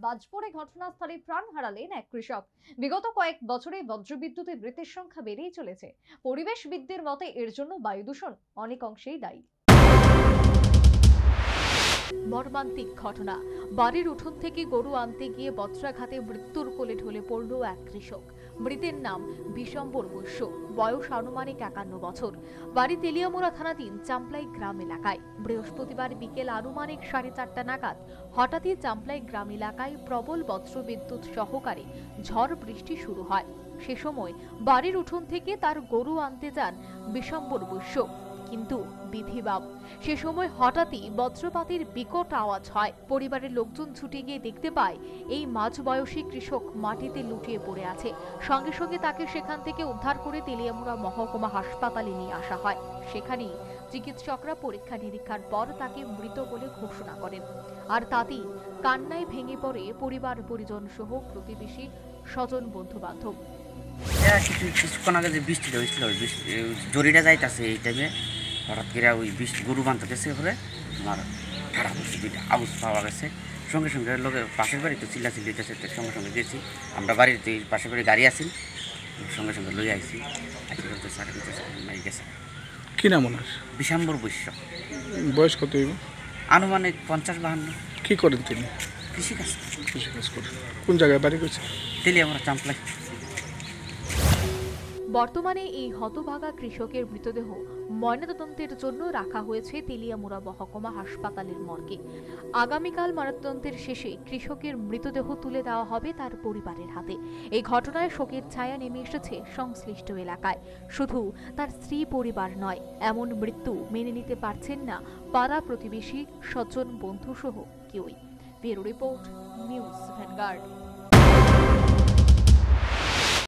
বাজ পড়ে ঘটনাস্থলে প্রাণ হারালেন এক কৃষক। বিগত কয়েক বছরে বজ্রবিদ্যুতে মৃতের সংখ্যা বেড়েই চলেছে। পরিবেশবিদদের মতে এর জন্য বায়ু দূষণ অনেক অংশেই দায়ী। মর্মান্তিক ঘটনা। বাড়ির উঠোন থেকে গরু আনতে গিয়ে বজ্রাঘাতে মৃত্যুর কোলে ঢলে পড়ল এক কৃষক। মৃতের নাম বিশম্বর বৈশ্য, বয়স আনুমানিক 51 বছর। বাড়ি তেলিয়ামুড়া থানাধীন চাম্পলাই গ্রাম এলাকায়। বৃহস্পতিবার বিকেল আনুমানিক 4:30 নাগাদ হঠাৎই চাম্পলাই গ্রাম এলাকায় প্রবল বজ্রবিদ্যুৎ সহকারে ঝড় বৃষ্টি শুরু হয়। সে সময় বাড়ির উঠোন থেকে তার গরু আনতে যান বিশম্বর বৈশ্য, কিন্তু বিধিবাম সে সময় হঠাৎই বজ্রপাতের বিকট আওয়াজ হয়। পরিবারের লোকজন ছুটে গিয়ে দেখতে পায় এই মাঝবয়সী কৃষক মাটিতে লুটিয়ে পড়ে আছে। সঙ্গে সঙ্গে তাকে সেখান থেকে উদ্ধার করে তেলিয়ামুড়া মহকুমা হাসপাতালে নিয়ে আসা হয়। সেখানেই চিকিৎসকরা পরীক্ষা নিরীক্ষার পর তাকে মৃত বলে ঘোষণা করেন। আর তাতেই কান্নায় ভেঙে পড়ে পরিবার পরিজন সহ প্রতিবেশী, স্বজন, বন্ধু বান্ধব। কিছুক্ষণ আগে যে বৃষ্টিটা হয়েছিল, জরিটা যাইতেছে এই টাইমে হঠাৎ করে ওই বৃষ্টি গরু বাঁধতেছে পরে আমার ঠাড়া পড়ছে, দুইটা আউজ পাওয়া গেছে। সঙ্গে সঙ্গে লোকের পাশের বাড়ি তো চিল্লাচিল্লি হইতেছে, সঙ্গে সঙ্গে গেছি আমরা বাড়িতে, পাশের বাড়ি গাড়ি আসি, সঙ্গে সঙ্গে লই আইসি। মারি গেছে। কি নাম ওনার? বিশম্বর বৈশ্য। বয়স কত? আনুমানিক 50-52। কি করেন তিনি? কৃষিকাজ। কৃষিকাজ করেন। কোন জায়গায় বাড়ি করছে? তেলিয়ামুড়া চাম্পলাই। বর্তমানে এই হতভাগা কৃষকের মৃতদেহ ময়নাতদন্তের জন্য রাখা হয়েছে তেলিয়ামুড়া মহকুমা হাসপাতালের মর্গে। আগামীকাল ময়নাতদন্তের শেষে কৃষকের মৃতদেহ তুলে দেওয়া হবে তার পরিবারের হাতে। এই ঘটনায় শোকের ছায়া নেমে এসেছে সংশ্লিষ্ট এলাকায়। শুধু তার স্ত্রী পরিবার নয়, এমন মৃত্যু মেনে নিতে পারছেন না পাড়া প্রতিবেশী, স্বজন, বন্ধু সহ কেউই। Bureau report, news vanguard.